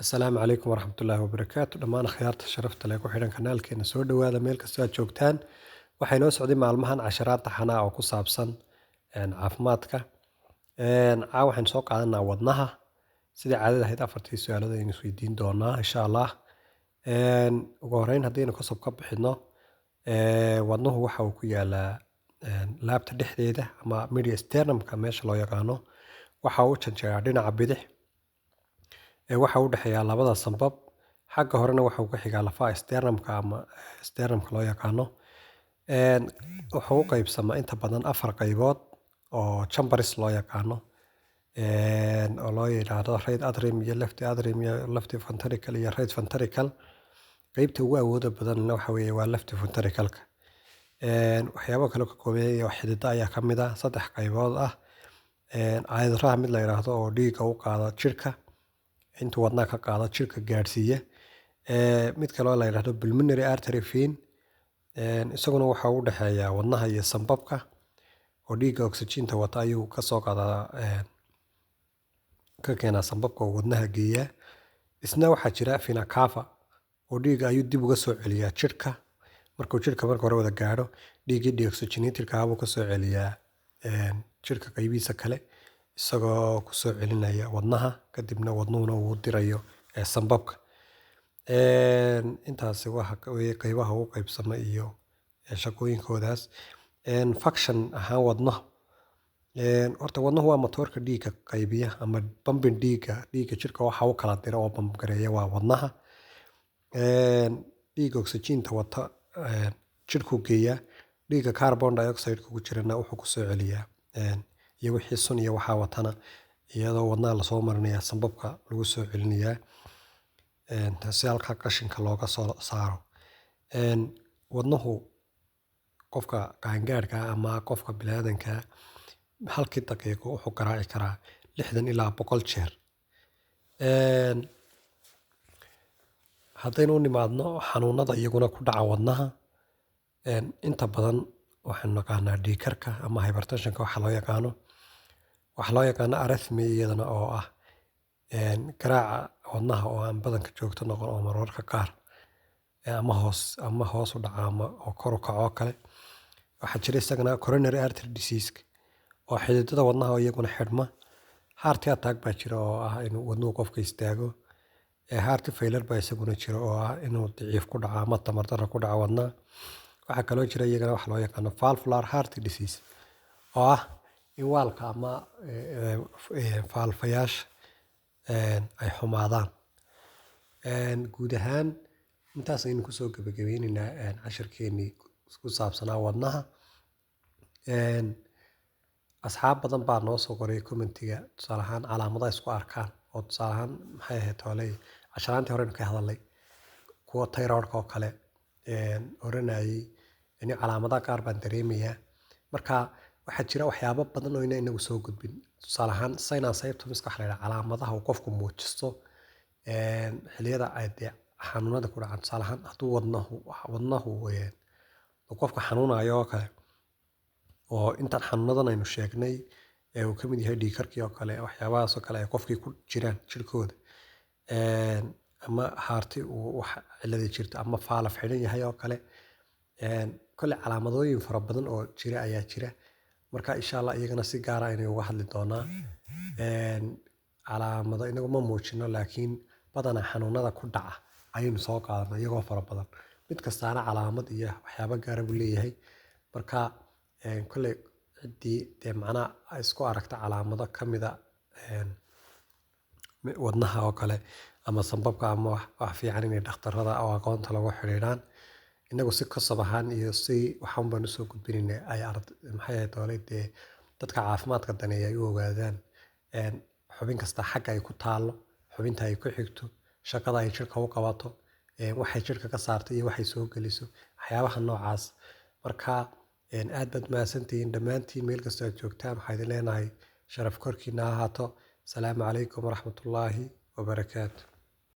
Asalaamu calaykum waraxmatullaahi wabarakaatu. Dhammaan akhyaarta sharafta leh ku xidhan kanaalkeena soo dhowaada meel kasta aad joogtaan. Waxaa inoo socday maalmahan casharaad taxana ah oo ku saabsan caafimaadka. Caawa waxaan soo qaadanaa wadnaha. Sidii caadada ahayd afartii su'aalood ayaynu isweydiin doonaa insha Allah. Ugu horreyn haddaynu kasoo ka bixino, wadnuhu waxa uu ku yaalaa laabta dhexdeeda ama mediastinumka meesha loo yaqaano. Waxa uu u janjeeraa dhinaca bidix. Waxa u dhexeeya labada sanbab. Xagga horena waxa uu ka xigaa lafaha sternumka ama sternumka loo yaqaano. Wuxuu u qaybsamaa inta badan afar qaybood oo chambers loo yaqaano. Oo loo yiraahdo right atrium iyo left atrium iyo left ventricle iyo right ventricle. Qaybta ugu awooda badanna waxa weeye waa left ventricle-ka. Waxyaabo kale oo ka kooban yahay xididada ayaa ka mid ah saddex qaybood ah. Caadaraha mid la yiraahdo oo dhiigga u qaada jirka intuu wadnaha ka qaado jirka gaarsiiya. Mid kale oo la yiraahdo pulmonary artery vein. Isaguna waxa u dhexeeya wadnaha iyo sanbabka oo dhiigga oxygen-ta wata ayuu ka soo qaadaa ka keenaa sanbabka oo wadnaha geeya. Isna waxaa jira vena cava oo dhiigga ayuu dib uga soo celiyaa jirka. Markuu jirka marka hore wada gaadho dhiiggii deoxygenated-ka ah buu ka soo celiyaa jirka qaybihiisa kale isagoo ku soo celinaya wadnaha kadibna wadnuhuna uu dirayo sanbabka. Intaasi waxa weeye qaybaha ugu qaybsama iyo shaqooyinkoodaas. Function ahaan wadnaha. Horta wadnuhu waa matoorka dhiigga qaybiya ama pumping dhiigga jirka waxa uu kala diro oo pump gareeya waa wadnaha. Dhiigga oxygen-ta wata jirku geeya. Dhiigga carbon dioxide ku jirana wuxuu ku soo celiyaa iyo wixii sun iyo waxa watana iyadoo wadnaha la soo marinaya sanbabka lagu soo celinayaa. Taasi halka qashinka looga soo saaro. Wadnuhu qofka qaangaarka ama qofka bini'aadanka halkii daqiiqo wuxuu garaaci karaa 60 ilaa 100 jeer. Haddaynu u nimaadno xanuunada iyaguna ku dhaca wadnaha. Inta badan waxaan naqaanaa dhiig karka ama hypertension-ka waxa loo yaqaano. Waxa loo yaqaano arrhythmia iyadana oo ah garaaca wadnaha oo aan badanka joogto noqon oo mararka qaar ama hoos u dhaca ama oo kor u kaco kale. Waxaa jira isagana coronary artery disease oo xididada wadnaha iyaguna xidhma. Heart attack baa jira oo ah inuu wadnuhu qofka istaago. Heart failure baa isaguna jira oo ah inuu daciif ku dhaco ama tamar darro ku dhaco wadnaha. Waxaa kaloo jira iyagana waxa loo yaqaano valvular heart disease oo ah in waalka ama valvayaasha ay xumaadaan. Guud ahaan intaas ayaynu kusoo gabagabeynaynaa casharkeenii ku saabsanaa wadnaha. Asxaab badan baa noo soo qoray commentiga tusaale ahaan calaamadaha isku arkaan oo tusaale ahaan maxay ahayd hawley casharaantii hore ka hadalay kuwa thyroid-ka oo kale oranayay in calaamadaha qaar baan dareemayaa. Marka waxaa jira waxyaabo badan oo inagu soo gudbin. Tusaale ahaan sinus symptoms waxa la yiraahdaa calaamadaha uu qofku muujisto xilliyada ay xanuunada ku dhacaan. Tusaale ahaan hadduu wadnahu qofka xanuunayo oo kale oo intaan xanuunadan aynu sheegnay uu ka mid yahay dhiig karkii oo kale waxyaabahaas oo kale ay qofkii ku jiraan jirkooda. Ama heart uu wax cilada jirto ama valve xidhan yahay oo kale. Kale calaamadooyin fara badan oo jira ayaa jira. Marka insha Allah iyagana si gaar ah inay uga hadli doonaa. Calaamado inagu ma muujino laakiin badanaa xanuunada ku dhaca ayaynu soo qaadanaa iyagoo fara badan. Mid kastaana calaamad iyo waxyaabo gaar ah buu leeyahay. Marka kale ciddii macnaha isku aragta calaamado ka mid ah wadnaha oo kale ama sanbabka ama wax fiican inay dhakhtarada oo aqoonta lagu xiriiraan. Inagu si kasab ahaan iyo si waxaan baan u soo gudbinaynaa ay maxay ahayd hawleyda dadka caafimaadka daneeya ay u ogaadaan. Xubin kasta xagga ay ku taalo, xubinta ay ku xigto, shaqada ay jirka u qabato, waxay jirka ka saartay iyo waxay soo geliso, waxyaabaha noocaas. Marka aad baad mahadsantihiin dhammaantiin meel kasta aad joogtaan. Waxaan idin leenahay sharaf korkiina ha ahaato. Asalaamu calaykum waraxmatullaahi wabarakaatu.